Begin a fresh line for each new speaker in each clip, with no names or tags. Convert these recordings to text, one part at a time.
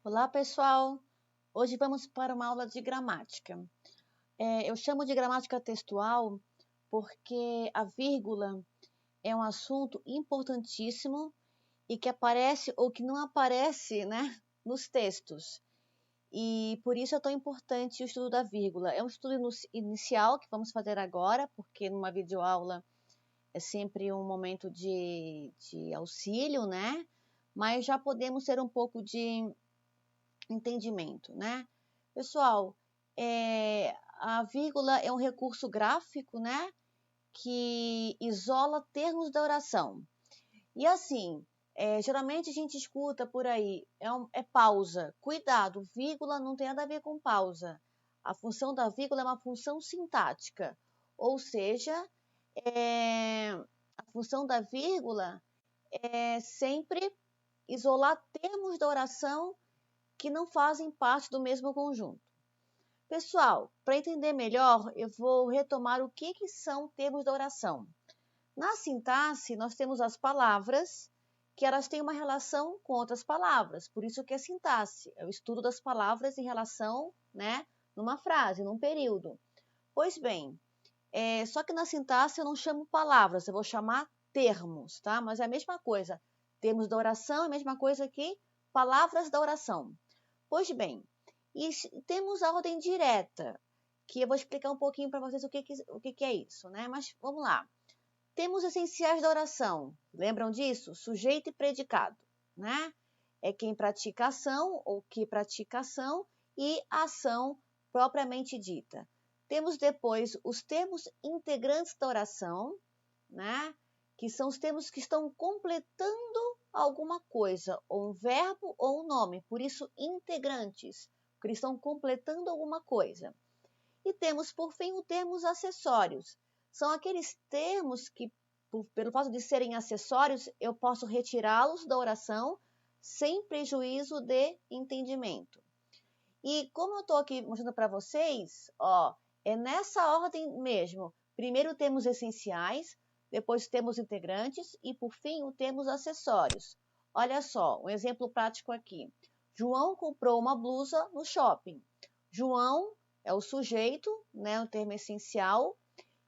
Olá, pessoal! Hoje vamos para uma aula de gramática. Eu chamo de gramática textual porque a vírgula é um assunto importantíssimo e que aparece ou que não aparece, né, nos textos. E por isso é tão importante o estudo da vírgula. É um estudo inicial que vamos fazer agora, porque numa videoaula é sempre um momento de auxílio, né? Mas já podemos ter um pouco de entendimento, né? Pessoal, a vírgula é um recurso gráfico, né? Que isola termos da oração. E assim, geralmente a gente escuta por aí, é pausa. Cuidado, vírgula não tem nada a ver com pausa. A função da vírgula é uma função sintática. Ou seja, a função da vírgula é sempre isolar termos da oração que não fazem parte do mesmo conjunto. Pessoal, para entender melhor, eu vou retomar o que são termos da oração. Na sintaxe, nós temos as palavras, que elas têm uma relação com outras palavras, por isso que é sintaxe, é o estudo das palavras em relação, né, numa frase, num período. Pois bem, só que na sintaxe eu não chamo palavras, eu vou chamar termos, tá? Mas é a mesma coisa. Termos da oração é a mesma coisa que palavras da oração. Pois bem, e temos a ordem direta, que eu vou explicar um pouquinho para vocês o que é isso, né? Mas vamos lá. Temos essenciais da oração. Lembram disso? Sujeito e predicado, né? É quem pratica a ação ou que pratica a ação e a ação propriamente dita. Temos depois os termos integrantes da oração, né? Que são os termos que estão completando alguma coisa, ou um verbo ou um nome, por isso integrantes, porque eles estão completando alguma coisa. E temos, por fim, os termos acessórios. São aqueles termos que, pelo fato de serem acessórios, eu posso retirá-los da oração sem prejuízo de entendimento. E como eu estou aqui mostrando para vocês, ó, é nessa ordem mesmo. Primeiro temos essenciais, depois temos integrantes e, por fim, o termos acessórios. Olha só, um exemplo prático aqui. João comprou uma blusa no shopping. João é o sujeito, né, o termo essencial,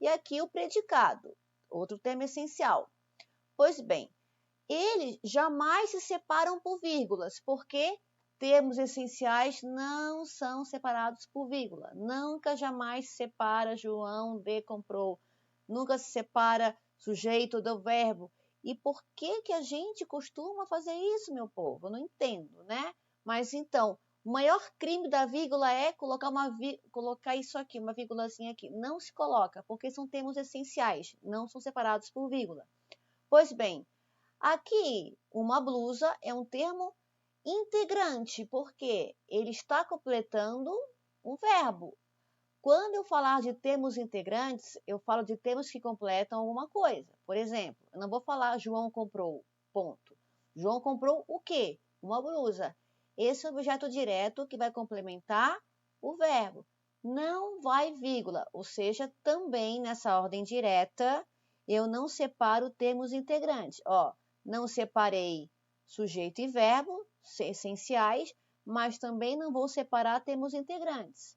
e aqui o predicado, outro termo essencial. Pois bem, eles jamais se separam por vírgulas, porque termos essenciais não são separados por vírgula. Nunca jamais se separa João de comprou. Nunca se separa sujeito do verbo. E por que a gente costuma fazer isso, meu povo? Eu não entendo, né? Mas então, o maior crime da vírgula é colocar isso aqui, uma vírgulazinha aqui. Não se coloca, porque são termos essenciais, não são separados por vírgula. Pois bem, aqui, uma blusa é um termo integrante, porque ele está completando um verbo. Quando eu falar de termos integrantes, eu falo de termos que completam alguma coisa. Por exemplo, eu não vou falar João comprou, ponto. João comprou o quê? Uma blusa. Esse é o objeto direto que vai complementar o verbo. Não vai vírgula, ou seja, também nessa ordem direta, eu não separo termos integrantes. Ó, não separei sujeito e verbo, essenciais, mas também não vou separar termos integrantes.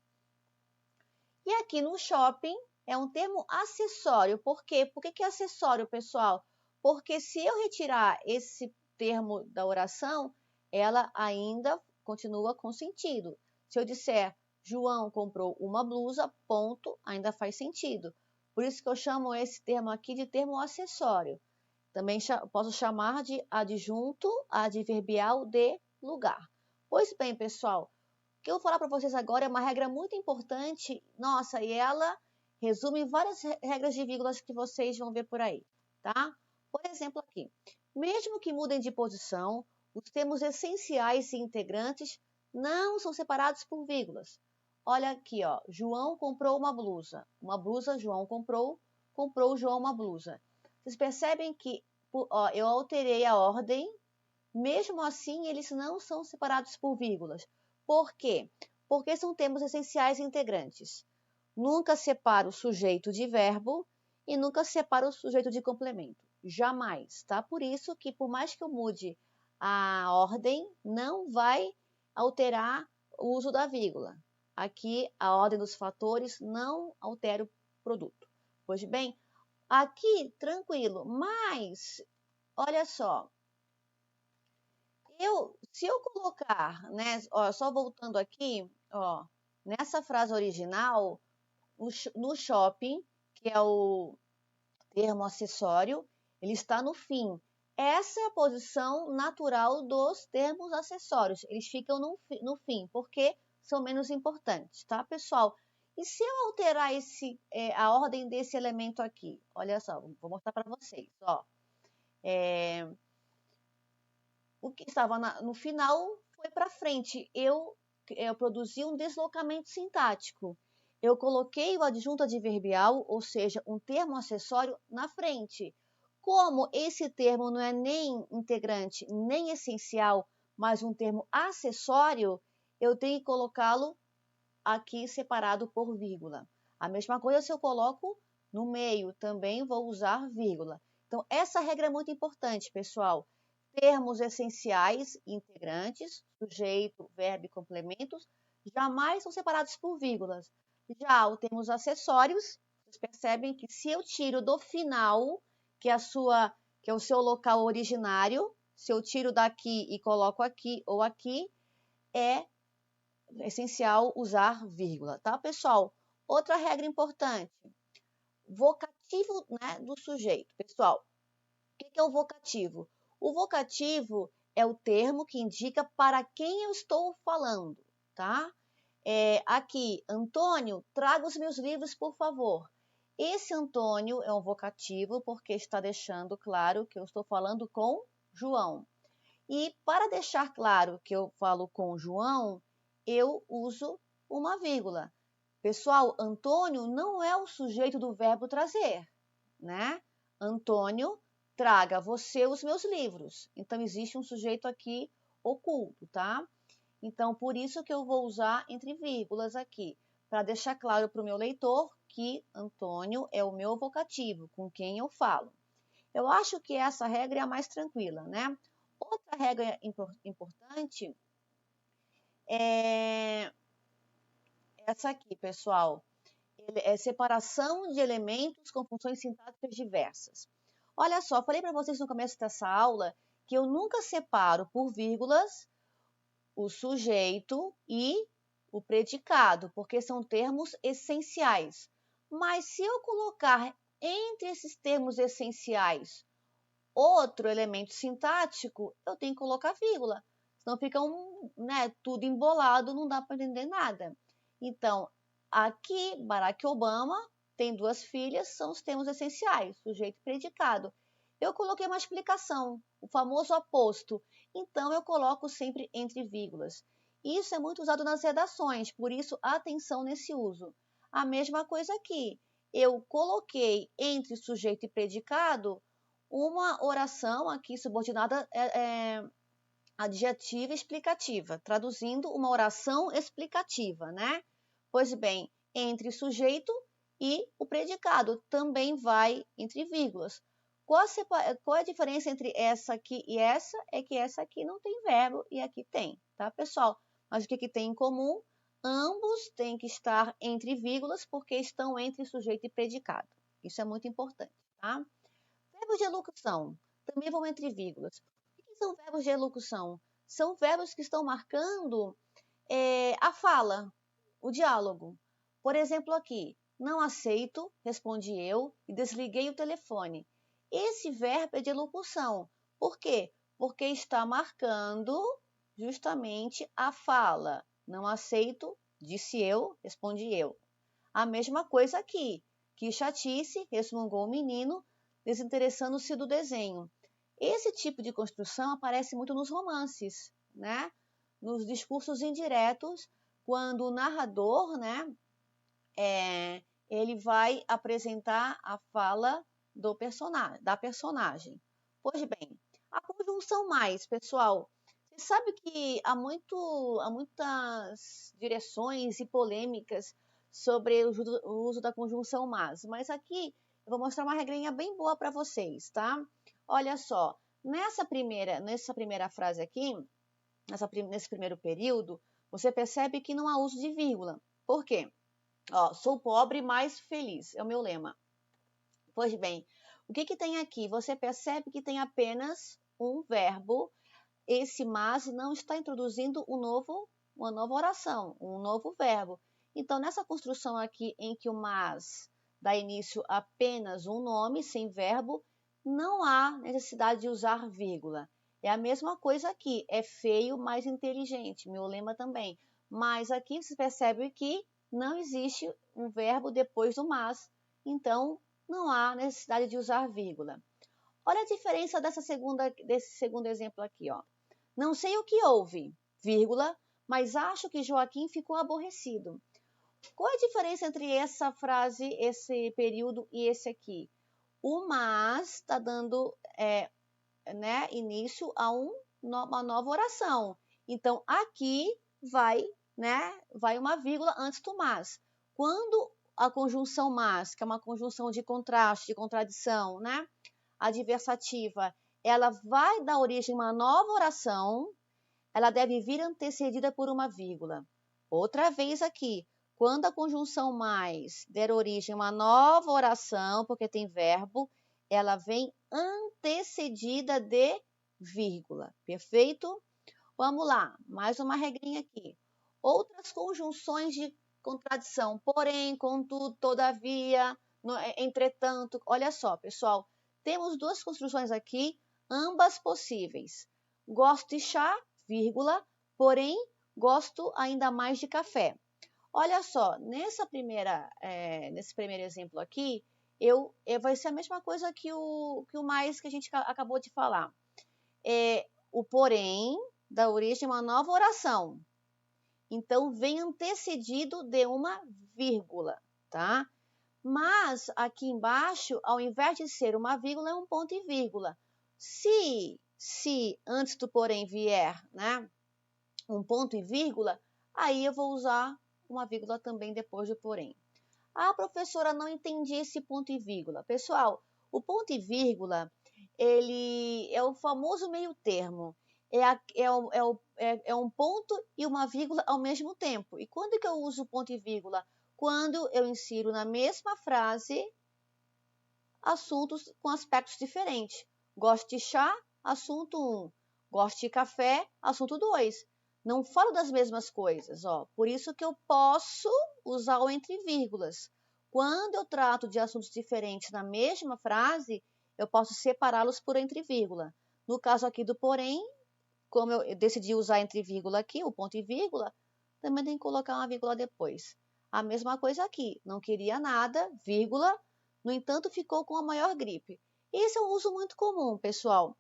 E aqui no shopping é um termo acessório. Por quê? Por que é acessório, pessoal? Porque se eu retirar esse termo da oração, ela ainda continua com sentido. Se eu disser João comprou uma blusa, ponto, ainda faz sentido. Por isso que eu chamo esse termo aqui de termo acessório. Também posso chamar de adjunto adverbial de lugar. Pois bem, pessoal, o que eu vou falar para vocês agora é uma regra muito importante, nossa, e ela resume várias regras de vírgulas que vocês vão ver por aí, tá? Por exemplo, aqui, mesmo que mudem de posição, os termos essenciais e integrantes não são separados por vírgulas. Olha aqui, ó, João comprou uma blusa. Uma blusa, João comprou, comprou João uma blusa. Vocês percebem que ó, eu alterei a ordem, mesmo assim eles não são separados por vírgulas. Por quê? Porque são termos essenciais e integrantes. Nunca separo o sujeito de verbo e nunca separo o sujeito de complemento. Jamais, tá? Por isso que por mais que eu mude a ordem, não vai alterar o uso da vírgula. Aqui, a ordem dos fatores não altera o produto. Pois bem, aqui, tranquilo, mas, olha só, se eu colocar, né, ó, só voltando aqui, ó, nessa frase original, no shopping, que é o termo acessório, ele está no fim. Essa é a posição natural dos termos acessórios. Eles ficam no fim, porque são menos importantes, tá, pessoal? E se eu alterar a ordem desse elemento aqui? Olha só, vou mostrar para vocês. Ó. O que estava no final foi para frente. Eu produzi um deslocamento sintático. Eu coloquei o adjunto adverbial, ou seja, um termo acessório, na frente. Como esse termo não é nem integrante, nem essencial, mas um termo acessório, eu tenho que colocá-lo aqui separado por vírgula. A mesma coisa se eu coloco no meio, também vou usar vírgula. Então, essa regra é muito importante, pessoal. Termos essenciais, integrantes, sujeito, verbo e complementos, jamais são separados por vírgulas. Já os termos acessórios, vocês percebem que se eu tiro do final, que é o seu local originário, se eu tiro daqui e coloco aqui ou aqui, é essencial usar vírgula, tá, pessoal? Outra regra importante, vocativo, né, do sujeito. Pessoal, o que é o vocativo? O vocativo é o termo que indica para quem eu estou falando, tá? Aqui, Antônio, traga os meus livros, por favor. Esse Antônio é um vocativo porque está deixando claro que eu estou falando com João. E para deixar claro que eu falo com João, eu uso uma vírgula. Pessoal, Antônio não é o sujeito do verbo trazer, né? Antônio, traga você os meus livros. Então, existe um sujeito aqui oculto, tá? Então, por isso que eu vou usar entre vírgulas aqui, para deixar claro para o meu leitor que Antônio é o meu vocativo, com quem eu falo. Eu acho que essa regra é a mais tranquila, né? Outra regra importante é essa aqui, pessoal. É separação de elementos com funções sintáticas diversas. Olha só, falei para vocês no começo dessa aula que eu nunca separo por vírgulas o sujeito e o predicado, porque são termos essenciais. Mas se eu colocar entre esses termos essenciais outro elemento sintático, eu tenho que colocar vírgula. Senão fica tudo embolado, não dá para entender nada. Então, aqui, Barack Obama tem 2 filhas, são os termos essenciais, sujeito e predicado. Eu coloquei uma explicação, o famoso aposto. Então, eu coloco sempre entre vírgulas. Isso é muito usado nas redações, por isso, atenção nesse uso. A mesma coisa aqui. Eu coloquei entre sujeito e predicado uma oração aqui subordinada adjetiva explicativa, traduzindo uma oração explicativa, né? Pois bem, entre sujeito e o predicado também vai entre vírgulas. Qual a diferença entre essa aqui e essa? É que essa aqui não tem verbo e aqui tem, tá, pessoal? Mas o que tem em comum? Ambos têm que estar entre vírgulas porque estão entre sujeito e predicado. Isso é muito importante, tá? Verbos de elocução também vão entre vírgulas. O que são verbos de elocução? São verbos que estão marcando a fala, o diálogo. Por exemplo, aqui, não aceito, respondi eu e desliguei o telefone. Esse verbo é de elocução. Por quê? Porque está marcando justamente a fala. Não aceito, disse eu, respondi eu. A mesma coisa aqui. Que chatice, resmungou o menino, desinteressando-se do desenho. Esse tipo de construção aparece muito nos romances, né? Nos discursos indiretos, quando o narrador, né, ele vai apresentar a fala da personagem. Pois bem, a conjunção mais, pessoal, você sabe que há muitas direções e polêmicas sobre o uso da conjunção mas aqui eu vou mostrar uma regrinha bem boa para vocês, tá? Olha só, nessa primeira frase aqui, nesse primeiro período, você percebe que não há uso de vírgula. Por quê? Ó, sou pobre, mas feliz, é o meu lema. Pois bem, o que tem aqui? Você percebe que tem apenas um verbo. Esse mas não está introduzindo uma nova oração, um novo verbo. Então, nessa construção aqui em que o mas dá início a apenas um nome sem verbo, não há necessidade de usar vírgula. É a mesma coisa aqui, é feio, mas inteligente, meu lema também. Mas aqui você percebe que não existe um verbo depois do mas, então não há necessidade de usar vírgula. Olha a diferença desse segundo exemplo aqui, ó. Não sei o que houve, vírgula, mas acho que Joaquim ficou aborrecido. Qual é a diferença entre essa frase, esse período e esse aqui? O mas está dando início a uma nova oração. Então, aqui vai uma vírgula antes do mas. Quando a conjunção mas, que é uma conjunção de contraste, de contradição, né? Adversativa, ela vai dar origem a uma nova oração, ela deve vir antecedida por uma vírgula. Outra vez aqui, quando a conjunção mais der origem a uma nova oração, porque tem verbo, ela vem antecedida de vírgula. Perfeito? Vamos lá, mais uma regrinha aqui. Outras conjunções de contradição, porém, contudo, todavia, entretanto. Olha só, pessoal, temos duas construções aqui, ambas possíveis. Gosto de chá, vírgula, porém, gosto ainda mais de café. Olha só, nesse primeiro exemplo aqui, vai ser a mesma coisa que o mais que a gente acabou de falar. O porém dá origem a uma nova oração. Então, vem antecedido de uma vírgula, tá? Mas, aqui embaixo, ao invés de ser uma vírgula, é um ponto e vírgula. Se antes do porém vier, né, um ponto e vírgula, aí eu vou usar uma vírgula também depois do porém. Ah, professora, não entendi esse ponto e vírgula. Pessoal, o ponto e vírgula, ele é o famoso meio termo. É um ponto e uma vírgula ao mesmo tempo. E quando que eu uso ponto e vírgula? Quando eu insiro na mesma frase assuntos com aspectos diferentes. Gosto de chá, assunto 1. Gosto de café, assunto 2. Não falo das mesmas coisas, ó. Por isso que eu posso usar o entre vírgulas. Quando eu trato de assuntos diferentes na mesma frase, eu posso separá-los por entre vírgula. No caso aqui do porém, como eu decidi usar entre vírgula aqui, o ponto e vírgula, também tem que colocar uma vírgula depois. A mesma coisa aqui, não queria nada, vírgula, no entanto ficou com a maior gripe. Esse é um uso muito comum, pessoal.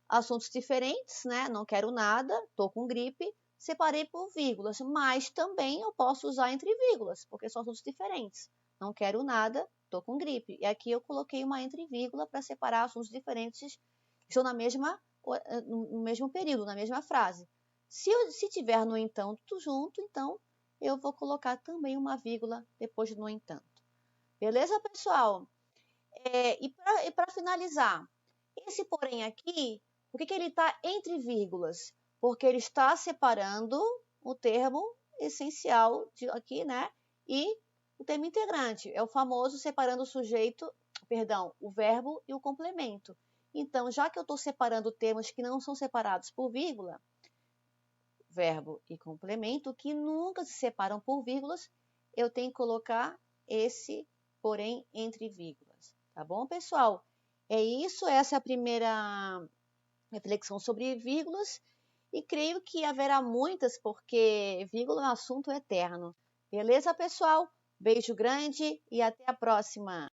Assuntos diferentes, né? Não quero nada, estou com gripe, separei por vírgulas, mas também eu posso usar entre vírgulas, porque são assuntos diferentes. Não quero nada, estou com gripe. E aqui eu coloquei uma entre vírgula para separar assuntos diferentes que estão no mesmo período, na mesma frase. Se tiver no entanto junto, então eu vou colocar também uma vírgula depois do no entanto. Beleza, pessoal? E para finalizar, esse porém aqui, por que ele está entre vírgulas? Porque ele está separando o termo essencial aqui, né? E o termo integrante. É o famoso separando o sujeito, o verbo e o complemento. Então, já que eu estou separando termos que não são separados por vírgula, verbo e complemento, que nunca se separam por vírgulas, eu tenho que colocar esse porém entre vírgulas. Tá bom, pessoal? É isso, essa é a primeira reflexão sobre vírgulas e creio que haverá muitas, porque vírgula é um assunto eterno. Beleza, pessoal? Beijo grande e até a próxima!